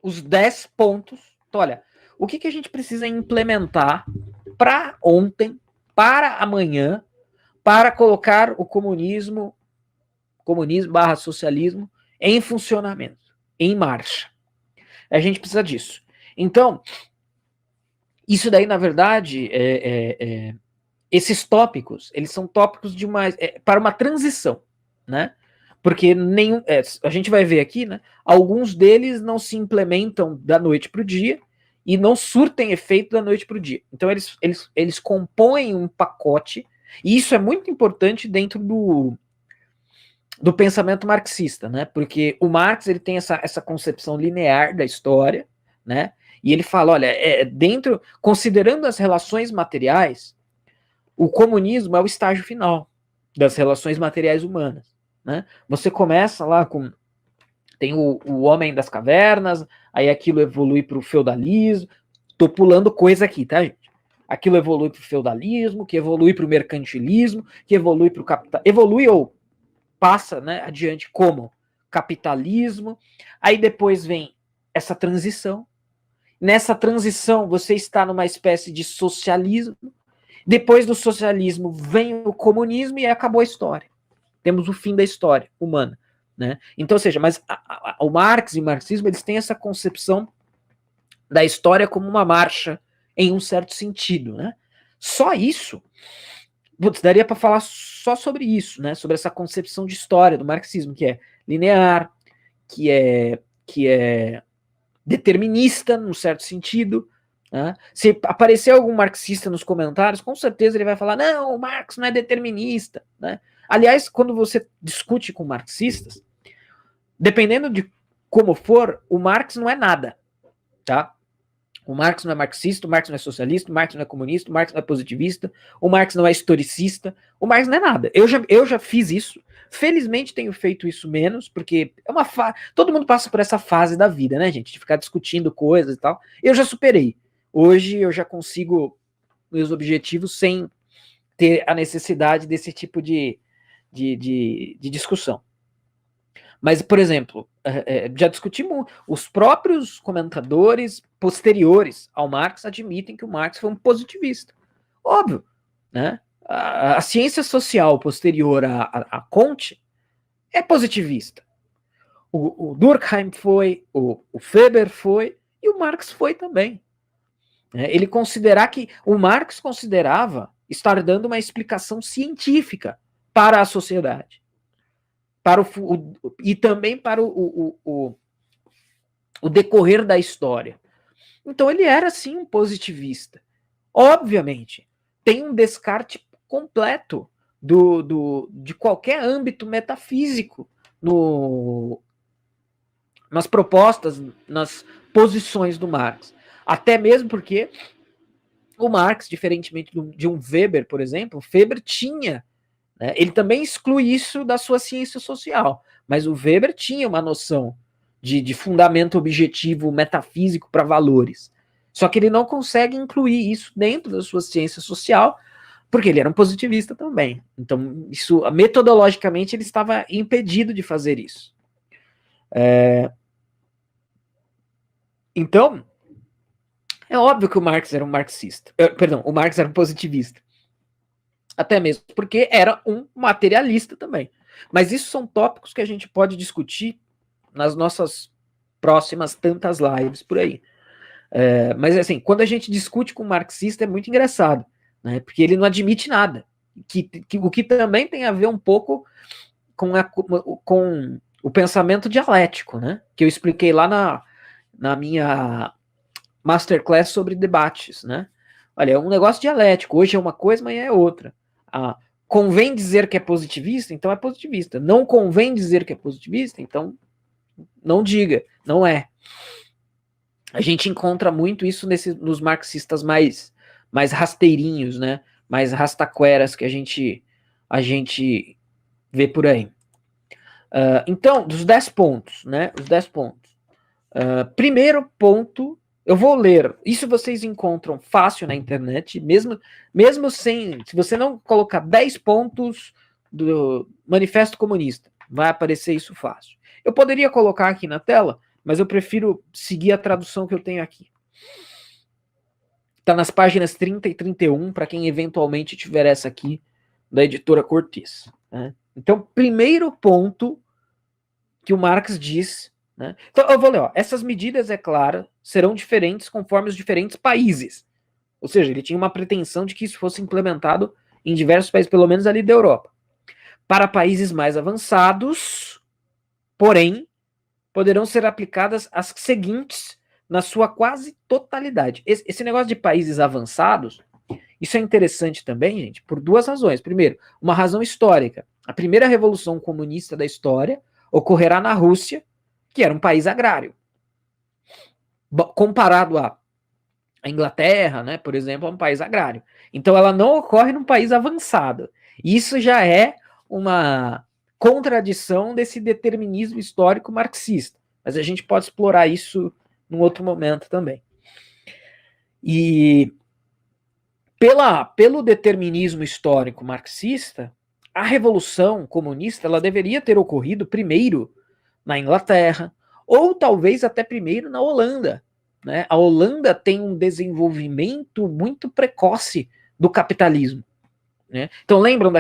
os 10 pontos. Então, olha, o que a gente precisa implementar para ontem, para amanhã, para colocar o comunismo barra socialismo em funcionamento, em marcha. A gente precisa disso. Então, isso daí, na verdade, esses tópicos, eles são tópicos de para uma transição, né? Porque a gente vai ver aqui, né? Alguns deles não se implementam da noite para o dia e não surtem efeito da noite para o dia. Então eles compõem um pacote, e isso é muito importante dentro do pensamento marxista, né? Porque o Marx ele tem essa concepção linear da história, né? E ele fala, olha, considerando as relações materiais, o comunismo é o estágio final das relações materiais humanas, né? Você começa lá tem o homem das cavernas, aí aquilo evolui para o feudalismo. Tô pulando coisa aqui, tá, gente? Aquilo evolui para o feudalismo, que evolui para o mercantilismo, que evolui para o capital, evolui ou passa, né, adiante como capitalismo. Aí depois vem essa transição. Nessa transição você está numa espécie de socialismo. Depois do socialismo vem o comunismo e aí acabou a história. Temos o fim da história humana, né? Então, ou seja, mas o Marx e o marxismo eles têm essa concepção da história como uma marcha em um certo sentido, né? Só isso, putz, daria para falar só sobre isso, né? Sobre essa concepção de história do marxismo, que é linear, que é determinista, num certo sentido. Né? Se aparecer algum marxista nos comentários, com certeza ele vai falar, não, o Marx não é determinista. Né? Aliás, quando você discute com marxistas, dependendo de como for, o Marx não é nada. Tá? O Marx não é marxista, o Marx não é socialista, o Marx não é comunista, o Marx não é positivista, o Marx não é historicista, o Marx não é nada. Eu já fiz isso. Felizmente tenho feito isso menos, porque é uma todo mundo passa por essa fase da vida, né, gente? De ficar discutindo coisas e tal. Eu já superei. Hoje eu já consigo meus objetivos sem ter a necessidade desse tipo de discussão. Mas, por exemplo, já discutimos, os próprios comentadores posteriores ao Marx admitem que o Marx foi um positivista. Óbvio, né? A ciência social posterior a Comte é positivista. O Durkheim foi, o Weber foi, e o Marx foi também. Ele o Marx considerava estar dando uma explicação científica para a sociedade. E também para o decorrer da história. Então ele era sim um positivista. Obviamente, tem um descarte completo de qualquer âmbito metafísico nas propostas, nas posições do Marx. Até mesmo porque o Marx, diferentemente de um Weber, por exemplo, Weber tinha, né, ele também exclui isso da sua ciência social, mas o Weber tinha uma noção de fundamento objetivo metafísico para valores. Só que ele não consegue incluir isso dentro da sua ciência social, porque ele era um positivista também. Então, isso metodologicamente ele estava impedido de fazer isso. Então, é óbvio que o Marx era um marxista. Perdão, o Marx era um positivista. Até mesmo porque era um materialista também. Mas isso são tópicos que a gente pode discutir nas nossas próximas tantas lives por aí. Mas assim, quando a gente discute com um marxista é muito engraçado, né? Porque ele não admite nada. O que também tem a ver um pouco com o pensamento dialético, né? Que eu expliquei lá na minha masterclass sobre debates, né? Olha, é um negócio dialético. Hoje é uma coisa, amanhã é outra. Convém dizer que é positivista, então é positivista. Não convém dizer que é positivista, então não diga, não é. A gente encontra muito isso nos marxistas mais rasteirinhos, né? Mais rastaqueras que a gente vê por aí. Então, dos 10 pontos, né? Os 10 pontos. Primeiro ponto, eu vou ler. Isso vocês encontram fácil na internet, mesmo sem. Se você não colocar 10 pontos do Manifesto Comunista, vai aparecer isso fácil. Eu poderia colocar aqui na tela, mas eu prefiro seguir a tradução que eu tenho aqui. Está nas páginas 30 e 31, para quem eventualmente tiver essa aqui, da editora Cortez. Né? Então, primeiro ponto que o Marx diz. Né? Então, eu vou ler, ó, essas medidas, é claro, serão diferentes conforme os diferentes países. Ou seja, ele tinha uma pretensão de que isso fosse implementado em diversos países, pelo menos ali da Europa. Para países mais avançados, porém, poderão ser aplicadas as seguintes na sua quase totalidade. Esse negócio de países avançados, isso é interessante também, gente, por duas razões. Primeiro, uma razão histórica. A primeira revolução comunista da história ocorrerá na Rússia, que era um país agrário. Comparado a Inglaterra, né, por exemplo, é um país agrário. Então ela não ocorre num país avançado. Isso já é uma contradição desse determinismo histórico marxista. Mas a gente pode explorar isso num outro momento também. E pelo determinismo histórico marxista, a revolução comunista ela deveria ter ocorrido primeiro na Inglaterra, ou talvez até primeiro na Holanda. Né? A Holanda tem um desenvolvimento muito precoce do capitalismo. Né? Então lembram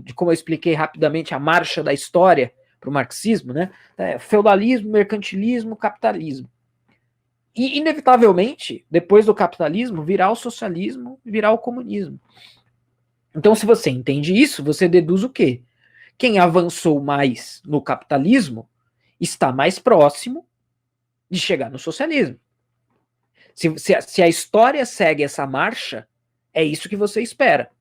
de como eu expliquei rapidamente a marcha da história para o marxismo? Né? Feudalismo, mercantilismo, capitalismo. E, inevitavelmente, depois do capitalismo, virá o socialismo, virá o comunismo. Então, se você entende isso, você deduz o quê? Quem avançou mais no capitalismo está mais próximo de chegar no socialismo. Se a história segue essa marcha, é isso que você espera.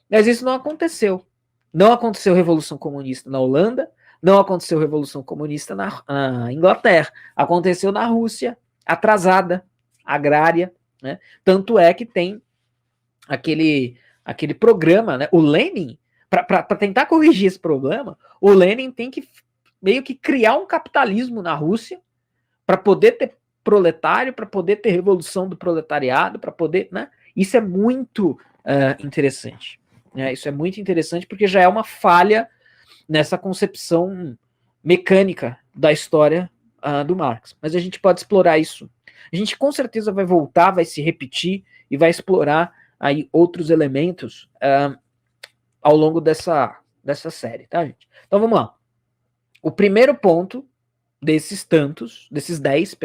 Mas isso não aconteceu. Não aconteceu Revolução Comunista na Holanda, não aconteceu Revolução Comunista na Inglaterra. Aconteceu na Rússia, atrasada, agrária. Né? Tanto é que tem aquele programa, né? O Lenin, para tentar corrigir esse problema, o Lenin tem que meio que criar um capitalismo na Rússia para poder ter proletário, para poder ter revolução do proletariado, para poder, né? Isso é muito interessante. Né? Isso é muito interessante porque já é uma falha nessa concepção mecânica da história do Marx. Mas a gente pode explorar isso. A gente com certeza vai voltar, vai se repetir e vai explorar aí outros elementos ao longo dessa série, tá, gente? Então vamos lá. O primeiro ponto desses 10,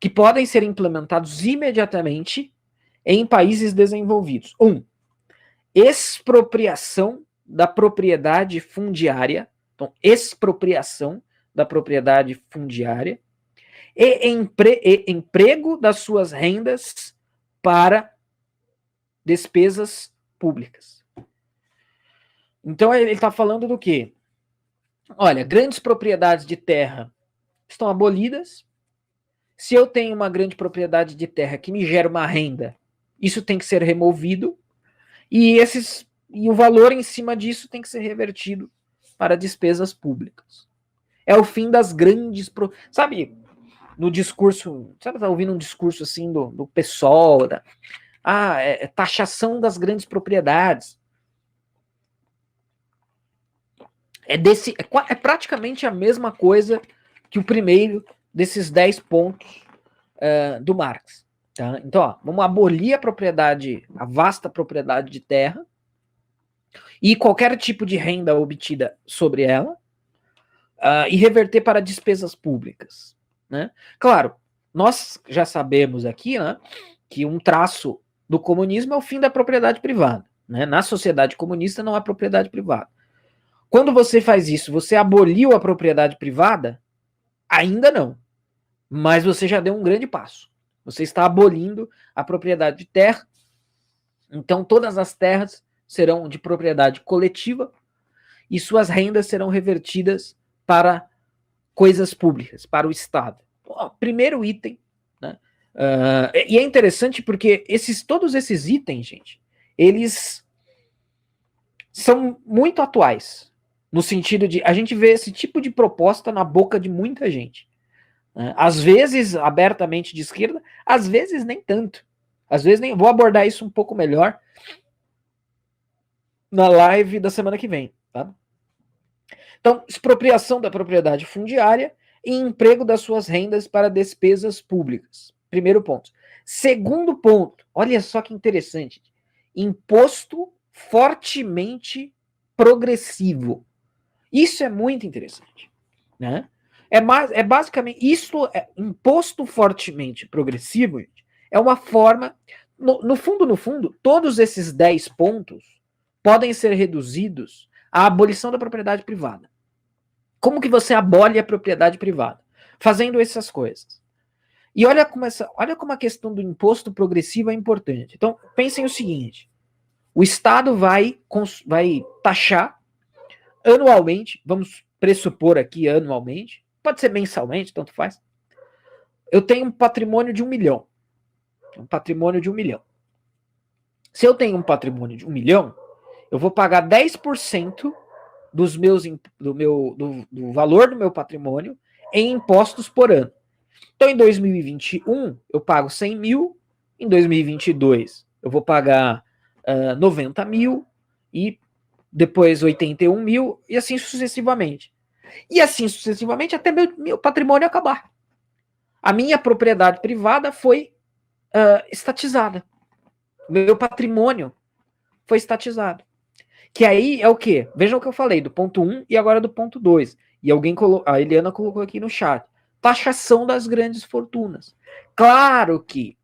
que podem ser implementados imediatamente em países desenvolvidos. 1. Expropriação da propriedade fundiária. Então, expropriação da propriedade fundiária e emprego das suas rendas para despesas públicas. Então, ele está falando do quê? Olha, grandes propriedades de terra estão abolidas. Se eu tenho uma grande propriedade de terra que me gera uma renda, isso tem que ser removido e o valor em cima disso tem que ser revertido para despesas públicas. É o fim das grandes... Sabe, no discurso... Sabe, tá ouvindo um discurso assim do PSOL, taxação das grandes propriedades. É praticamente a mesma coisa que o primeiro desses 10 pontos do Marx. Tá? Então, vamos abolir a vasta propriedade de terra e qualquer tipo de renda obtida sobre ela e reverter para despesas públicas. Né? Claro, nós já sabemos aqui, né, que um traço do comunismo é o fim da propriedade privada. Né? Na sociedade comunista não há propriedade privada. Quando você faz isso, você aboliu a propriedade privada? Ainda não. Mas você já deu um grande passo. Você está abolindo a propriedade de terra. Então, todas as terras serão de propriedade coletiva e suas rendas serão revertidas para coisas públicas, para o Estado. Primeiro item. Né? E é interessante porque todos esses itens, gente, eles são muito atuais. No sentido de a gente vê esse tipo de proposta na boca de muita gente. Às vezes abertamente de esquerda, às vezes nem tanto. Às vezes nem. Vou abordar isso um pouco melhor na live da semana que vem. Tá? Então, expropriação da propriedade fundiária e emprego das suas rendas para despesas públicas. Primeiro ponto. Segundo ponto, olha só que interessante. Imposto fortemente progressivo. Isso é muito interessante, né? É basicamente isso, imposto fortemente progressivo, gente, é uma forma, no fundo, todos esses 10 pontos podem ser reduzidos à abolição da propriedade privada. Como que você abole a propriedade privada? Fazendo essas coisas. E olha como a questão do imposto progressivo é importante. Então, pensem o seguinte: o Estado vai taxar anualmente, vamos pressupor aqui anualmente, pode ser mensalmente, tanto faz. Eu tenho um patrimônio de 1 milhão. Um patrimônio de 1 milhão. Se eu tenho um patrimônio de 1 milhão, eu vou pagar 10% do valor do meu patrimônio em impostos por ano. Então, em 2021, eu pago 100 mil, em 2022, eu vou pagar 90 mil, e depois 81 mil, e assim sucessivamente. E assim sucessivamente até meu patrimônio acabar. A minha propriedade privada foi estatizada. Meu patrimônio foi estatizado. Que aí é o quê? Vejam o que eu falei, do ponto 1 e agora do ponto 2. E a Eliana colocou aqui no chat. Taxação das grandes fortunas. Claro que,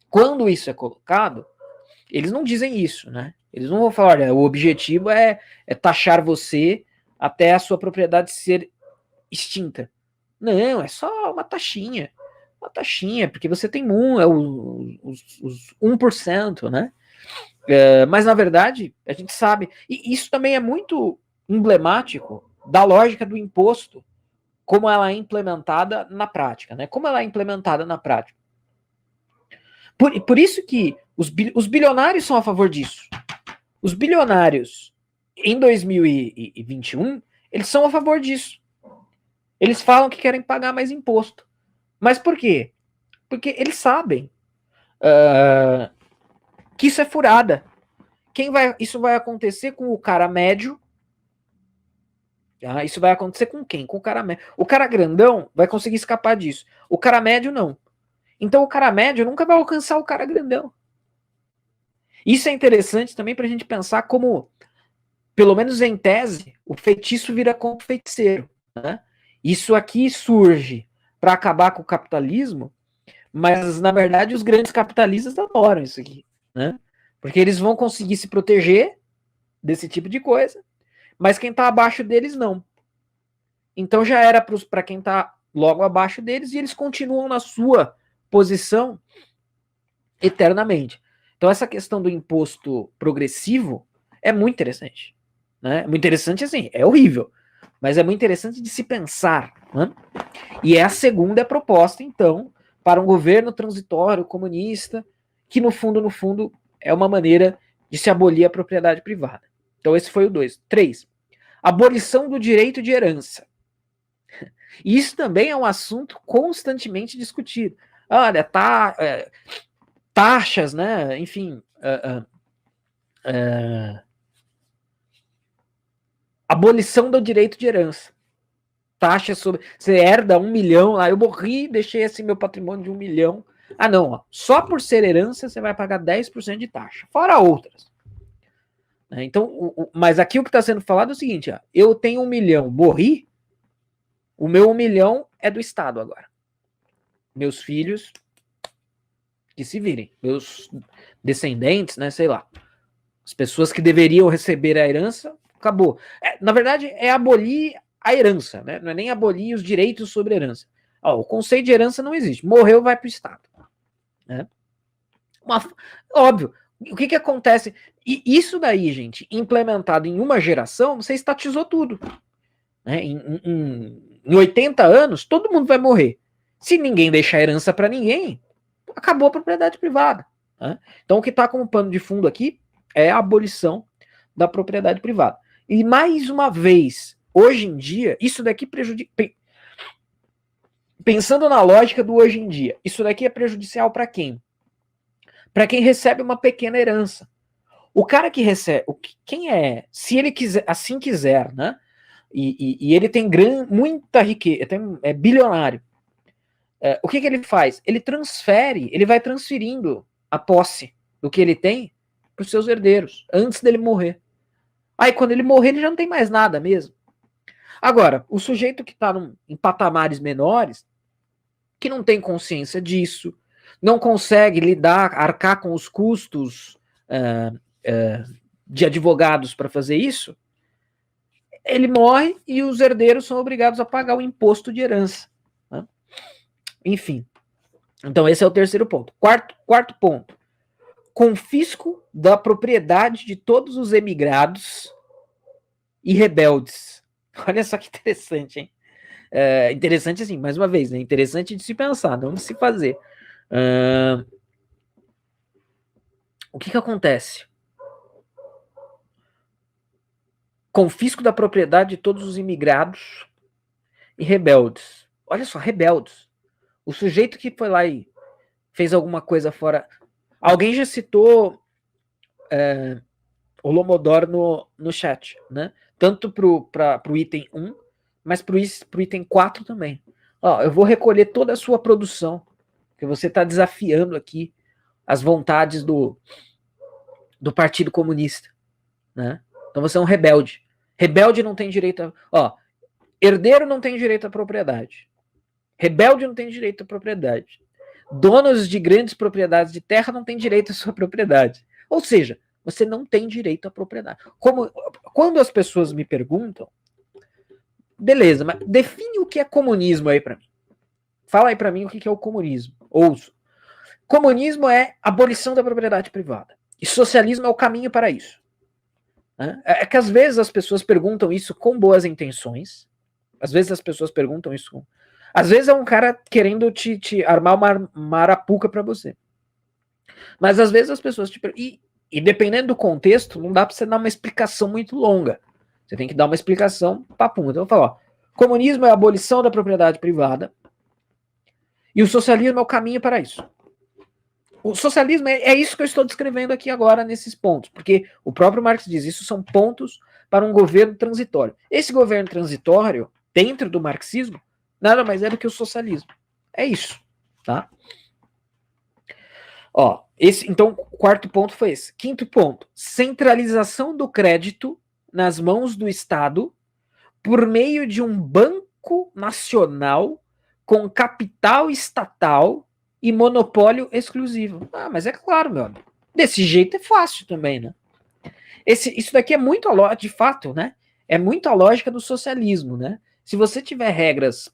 quando isso é colocado, eles não dizem isso, né? Eles não vão falar, olha, o objetivo é taxar você até a sua propriedade ser extinta. Não, é só uma taxinha. Uma taxinha, porque você tem os 1%, né? Mas, na verdade, a gente sabe, e isso também é muito emblemático da lógica do imposto, como ela é implementada na prática, né? Como ela é implementada na prática. Por isso que os bilionários são a favor disso. Os bilionários, em 2021, eles são a favor disso. Eles falam que querem pagar mais imposto. Mas por quê? Porque eles sabem que isso é furada. Isso vai acontecer com o cara médio. Isso vai acontecer com quem? Com o cara médio. O cara grandão vai conseguir escapar disso. O cara médio não. Então o cara médio nunca vai alcançar o cara grandão. Isso é interessante também para a gente pensar como, pelo menos em tese, o feitiço vira contra o feiticeiro, né? Isso aqui surge para acabar com o capitalismo, mas na verdade os grandes capitalistas adoram isso aqui, né? Porque eles vão conseguir se proteger desse tipo de coisa, mas quem está abaixo deles não. Então já era para quem está logo abaixo deles, e eles continuam na sua posição eternamente. Então essa questão do imposto progressivo é muito interessante, né? Muito interessante, assim, é horrível, mas é muito interessante de se pensar, né? E é a segunda proposta, então, para um governo transitório comunista, que no fundo, é uma maneira de se abolir a propriedade privada. Então esse foi o 2. 3. Abolição do direito de herança. Isso também é um assunto constantemente discutido. Olha, taxas, né? Enfim, abolição do direito de herança. Taxa sobre. Você herda 1 milhão, eu morri, deixei assim meu patrimônio de 1 milhão. Não, ó, só por ser herança você vai pagar 10% de taxa, fora outras. Então, mas aqui o que está sendo falado é o seguinte: eu tenho 1 milhão, morri, o meu 1 milhão é do Estado agora. Meus filhos que se virem, meus descendentes, né, sei lá. As pessoas que deveriam receber a herança, acabou. Na verdade, é abolir a herança, né? Não é nem abolir os direitos sobre a herança. O conceito de herança não existe. Morreu, vai para o Estado. Né? Óbvio. O que acontece? E isso daí, gente, implementado em uma geração, você estatizou tudo. Né? Em 80 anos, todo mundo vai morrer. Se ninguém deixar herança para ninguém, acabou a propriedade privada. Né? Então, o que está como pano de fundo aqui é a abolição da propriedade privada. E mais uma vez, hoje em dia, isso daqui prejudica. Pensando na lógica do hoje em dia, isso daqui é prejudicial para quem? Para quem recebe uma pequena herança. O cara que recebe, se ele quiser, né, E ele tem muita riqueza, é bilionário. O que ele faz? Ele vai transferindo a posse do que ele tem para os seus herdeiros, antes dele morrer. Aí quando ele morrer, ele já não tem mais nada mesmo. Agora, o sujeito que está em patamares menores, que não tem consciência disso, não consegue arcar com os custos de advogados para fazer isso, ele morre e os herdeiros são obrigados a pagar o imposto de herança. Né? Enfim. Então esse é o terceiro ponto. Quarto ponto. Confisco da propriedade de todos os emigrados e rebeldes. Olha só que interessante, hein? Interessante assim, mais uma vez, né? Interessante de se pensar, não de se fazer. O que acontece? Confisco da propriedade de todos os imigrados e rebeldes. Olha só, rebeldes. O sujeito que foi lá e fez alguma coisa fora... Alguém já citou Holomodor no chat, né? Tanto para o item 1, mas para o item 4 também. Ó, eu vou recolher toda a sua produção, que você está desafiando aqui as vontades do Partido Comunista, né? Então você é um rebelde. Rebelde não tem direito a... Ó, herdeiro não tem direito à propriedade. Rebelde não tem direito à propriedade. Donos de grandes propriedades de terra não têm direito à sua propriedade. Ou seja, você não tem direito à propriedade. Quando as pessoas me perguntam, beleza, mas define o que é comunismo aí para mim. Fala aí para mim o que é o comunismo. Ouço. Comunismo é abolição da propriedade privada. E socialismo é o caminho para isso. É que às vezes as pessoas perguntam isso com boas intenções. Às vezes as pessoas perguntam isso com... Às vezes é um cara querendo te armar uma arapuca para você. Mas às vezes as pessoas te perguntam... E dependendo do contexto, não dá para você dar uma explicação muito longa. Você tem que dar uma explicação papum. Então eu falo, ó, comunismo é a abolição da propriedade privada e o socialismo é o caminho para isso. O socialismo é isso que eu estou descrevendo aqui agora nesses pontos, porque o próprio Marx diz, isso são pontos para um governo transitório. Esse governo transitório, dentro do marxismo, nada mais é do que o socialismo. É isso, tá? Ó, então, o quarto ponto foi esse. Quinto ponto, centralização do crédito nas mãos do Estado por meio de um banco nacional com capital estatal e monopólio exclusivo. Ah, mas é claro, meu amigo. Desse jeito é fácil também, né? Isso daqui é muito de fato, né? É muito a lógica do socialismo, né? Se você tiver regras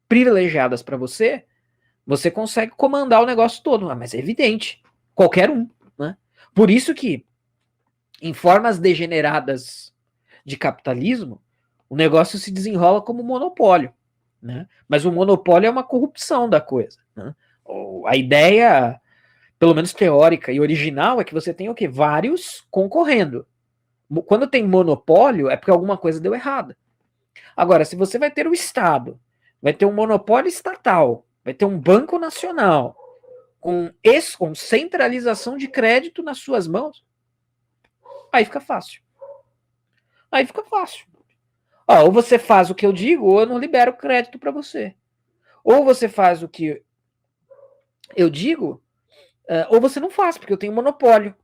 privilegiadas para você, você consegue comandar o negócio todo, mas é evidente, qualquer um, né? Por isso que, em formas degeneradas de capitalismo, o negócio se desenrola como monopólio, né? Mas o monopólio é uma corrupção da coisa, né? A ideia, pelo menos teórica e original, é que você tem o quê? Vários concorrendo. Quando tem monopólio, é porque alguma coisa deu errada. Agora, se você vai ter o Estado, vai ter um monopólio estatal, vai ter um banco nacional, com centralização de crédito nas suas mãos, aí fica fácil. Aí fica fácil. Ó, ou você faz o que eu digo, ou eu não libero crédito para você. Ou você faz o que eu digo, ou você não faz, porque eu tenho monopólio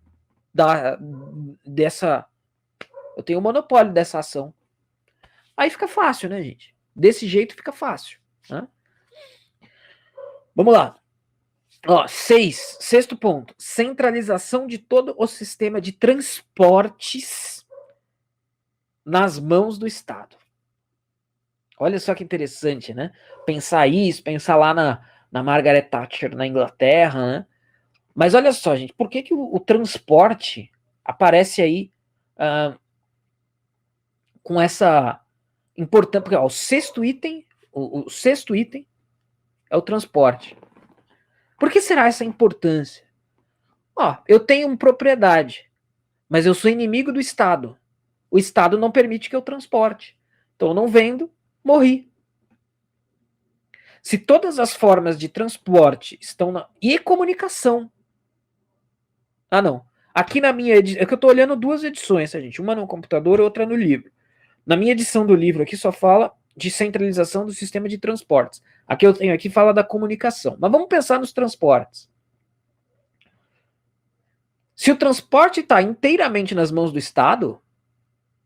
dessa... Eu tenho monopólio dessa ação. Aí fica fácil, né, gente? Desse jeito fica fácil. Né? Vamos lá. Ó, sexto ponto. Centralização de todo o sistema de transportes nas mãos do Estado. Olha só que interessante, né? Pensar isso, pensar lá na Margaret Thatcher na Inglaterra, né? Mas olha só, gente, por que o transporte aparece aí com essa importância? Porque ó, o sexto item é o transporte. Por que será essa importância? Ó, eu tenho propriedade, mas eu sou inimigo do Estado. O Estado não permite que eu transporte. Então eu não vendo, morri. Se todas as formas de transporte estão e comunicação. Ah, não. Aqui na minha edição, é que eu estou olhando duas edições, tá, gente? Uma no computador e outra no livro. Na minha edição do livro aqui só fala de centralização do sistema de transportes. Aqui eu tenho aqui fala da comunicação. Mas vamos pensar nos transportes. Se o transporte está inteiramente nas mãos do Estado,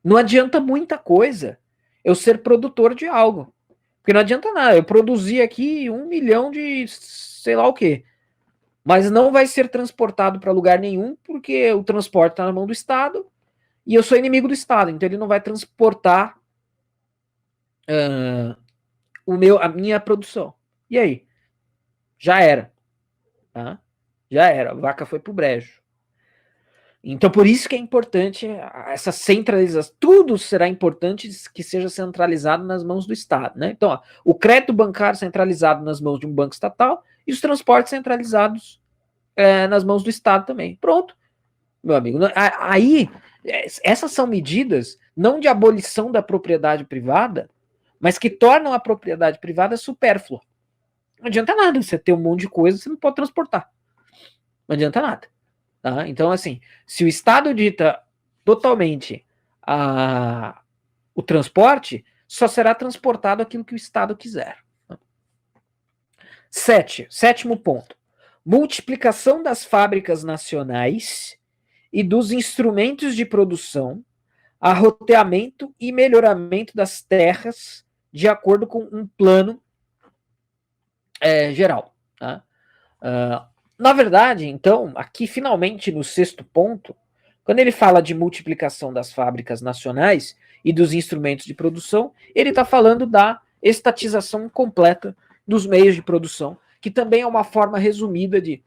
não adianta muita coisa eu ser produtor de algo. Porque não adianta nada, eu produzi aqui 1 milhão de sei lá o quê. Mas não vai ser transportado para lugar nenhum, porque o transporte está na mão do Estado, e eu sou inimigo do Estado, então ele não vai transportar a minha produção. E aí? Já era. Tá? Já era, a vaca foi pro brejo. Então, por isso que é importante essa centralização. Tudo será importante que seja centralizado nas mãos do Estado. Né? Então, ó, o crédito bancário centralizado nas mãos de um banco estatal e os transportes centralizados nas mãos do Estado também. Pronto, meu amigo. Aí, essas são medidas não de abolição da propriedade privada, mas que tornam a propriedade privada supérflua. Não adianta nada você ter um monte de coisa, você não pode transportar. Não adianta nada. Tá? Então, assim, se o Estado dita totalmente o transporte, só será transportado aquilo que o Estado quiser. Sétimo ponto. Multiplicação das fábricas nacionais e dos instrumentos de produção, arroteamento e melhoramento das terras de acordo com um plano geral. Tá? Na verdade, então, aqui finalmente no sexto ponto, quando ele fala de multiplicação das fábricas nacionais e dos instrumentos de produção, ele está falando da estatização completa dos meios de produção, que também é uma forma resumida de...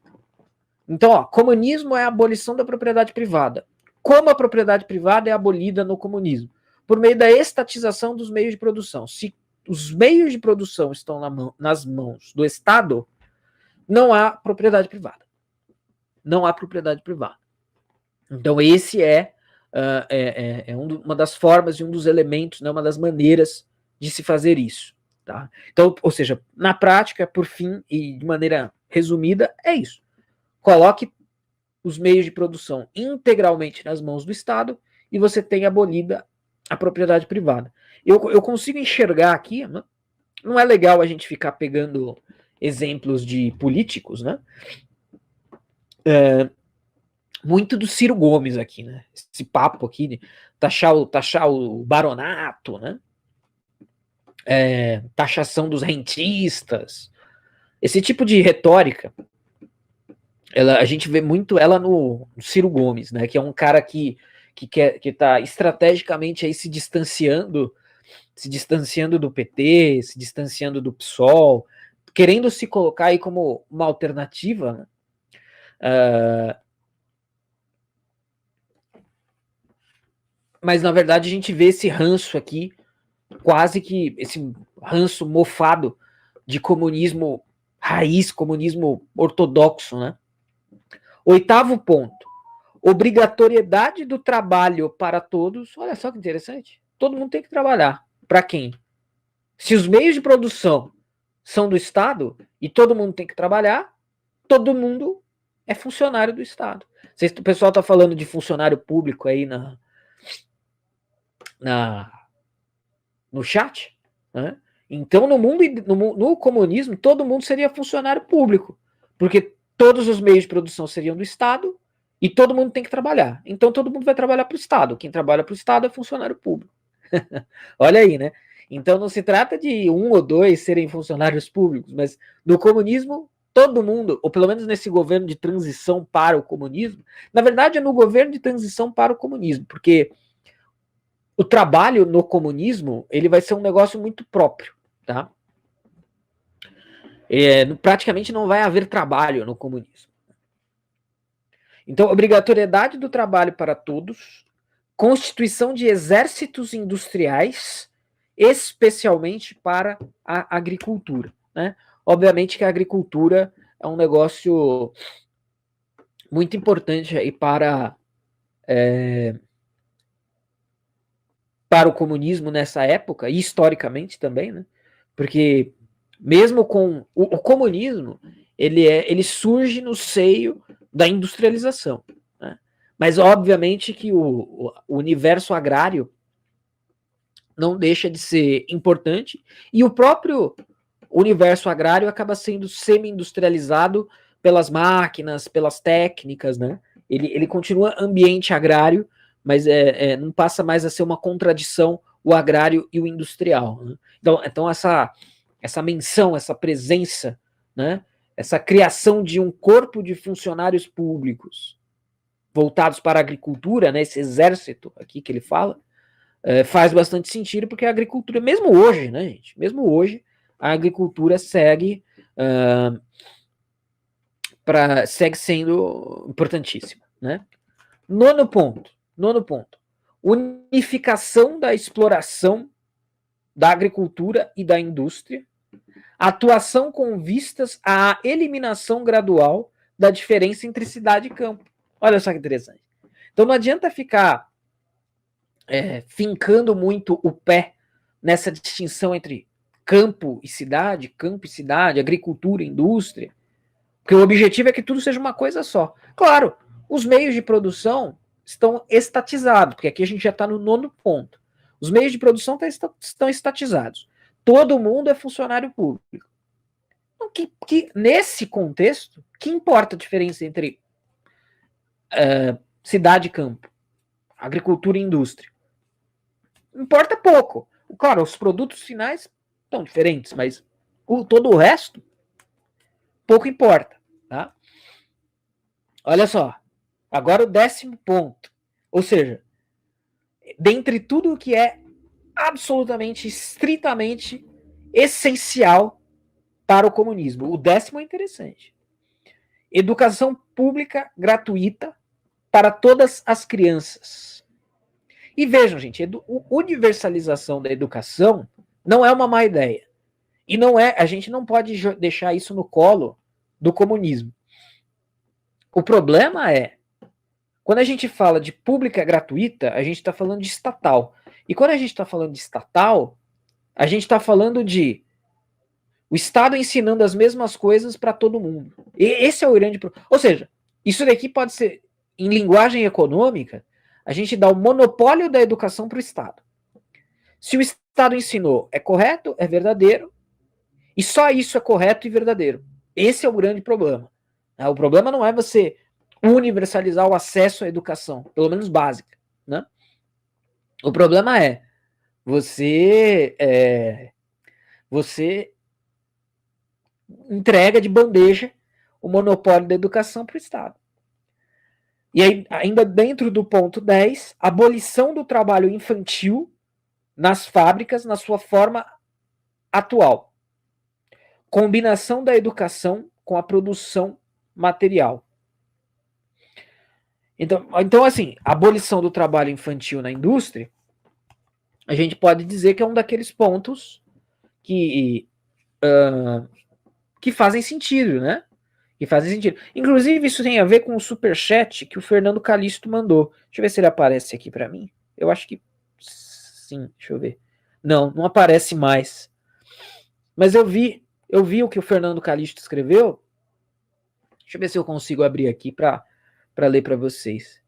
Então, ó, comunismo é a abolição da propriedade privada. Como a propriedade privada é abolida no comunismo? Por meio da estatização dos meios de produção. Se os meios de produção estão nas mãos do Estado, não há propriedade privada. Não há propriedade privada. Então, esse uma das formas e um dos elementos, né, uma das maneiras de se fazer isso. Tá? Então, ou seja, na prática, por fim, e de maneira resumida, é isso. Coloque os meios de produção integralmente nas mãos do Estado e você tem abolida a propriedade privada. Eu consigo enxergar aqui, não é legal a gente ficar pegando exemplos de políticos, né? Muito do Ciro Gomes aqui, né? Esse papo aqui de taxar o baronato, né? Taxação dos rentistas. Esse tipo de retórica, a gente vê muito ela no Ciro Gomes, né? Que é um cara que está estrategicamente aí se distanciando do PT, se distanciando do PSOL, querendo se colocar aí como uma alternativa, né? Mas na verdade a gente vê esse ranço aqui, quase que esse ranço mofado de comunismo raiz, comunismo ortodoxo, né? Oitavo ponto, obrigatoriedade do trabalho para todos. Olha só que interessante, todo mundo tem que trabalhar. Para quem? Se os meios de produção são do Estado e todo mundo tem que trabalhar, todo mundo é funcionário do Estado. O pessoal está falando de funcionário público aí no chat, né? Então, no comunismo, todo mundo seria funcionário público, porque todos os meios de produção seriam do Estado e todo mundo tem que trabalhar. Então, todo mundo vai trabalhar para o Estado. Quem trabalha para o Estado é funcionário público. Olha aí, né? Então, não se trata de um ou dois serem funcionários públicos, mas no comunismo, todo mundo, ou pelo menos nesse governo de transição para o comunismo, na verdade é no governo de transição para o comunismo, porque o trabalho no comunismo, ele vai ser um negócio muito próprio, tá? Praticamente não vai haver trabalho no comunismo. Então, obrigatoriedade do trabalho para todos, constituição de exércitos industriais, especialmente para a agricultura, né? Obviamente que a agricultura é um negócio muito importante aí para o comunismo nessa época, e historicamente também, né? Porque mesmo com o comunismo, ele surge no seio da industrialização, né? Mas obviamente que o universo agrário não deixa de ser importante, e o próprio universo agrário acaba sendo semi-industrializado pelas máquinas, pelas técnicas, né? Ele continua ambiente agrário, mas não passa mais a ser uma contradição o agrário e o industrial. Né? Então essa menção, essa presença, né? Essa criação de um corpo de funcionários públicos voltados para a agricultura, né? Esse exército aqui que ele fala, faz bastante sentido, porque a agricultura, mesmo hoje, né, gente? Mesmo hoje, a agricultura segue sendo importantíssima, né? Nono ponto. Unificação da exploração da agricultura e da indústria, atuação com vistas à eliminação gradual da diferença entre cidade e campo. Olha só que interessante. Então não adianta ficar fincando muito o pé nessa distinção entre campo e cidade, agricultura e indústria, porque o objetivo é que tudo seja uma coisa só. Claro, os meios de produção estão estatizados, porque aqui a gente já está no nono ponto. Os meios de produção estão estatizados. Todo mundo é funcionário público. Então, nesse contexto, que importa a diferença entre cidade e campo, agricultura e indústria? Importa pouco. Claro, os produtos finais estão diferentes, mas todo o resto pouco importa. Tá? Olha só. Agora o 10º ponto. Ou seja, dentre tudo o que é absolutamente, estritamente essencial para o comunismo, o 10º é interessante. Educação pública gratuita para todas as crianças. E vejam, gente, universalização da educação não é uma má ideia. E a gente não pode deixar isso no colo do comunismo. O problema é, quando a gente fala de pública gratuita, a gente está falando de estatal. E quando a gente está falando de estatal, a gente está falando de o Estado ensinando as mesmas coisas para todo mundo. E esse é o grande problema. Ou seja, isso daqui pode ser, em linguagem econômica, a gente dá o monopólio da educação para o Estado. Se o Estado ensinou, é correto, é verdadeiro, e só isso é correto e verdadeiro. Esse é o grande problema. O problema não é você universalizar o acesso à educação, pelo menos básica. Né? O problema é você entrega de bandeja o monopólio da educação para o Estado. E aí, ainda dentro do ponto 10, abolição do trabalho infantil nas fábricas na sua forma atual. Combinação da educação com a produção material. Então, assim, a abolição do trabalho infantil na indústria, a gente pode dizer que é um daqueles pontos que fazem sentido, né? Que fazem sentido. Inclusive, isso tem a ver com o superchat que o Fernando Calixto mandou. Deixa eu ver se ele aparece aqui para mim. Eu acho que sim, deixa eu ver. Não aparece mais. Mas eu vi o que o Fernando Calixto escreveu. Deixa eu ver se eu consigo abrir aqui para ler para vocês.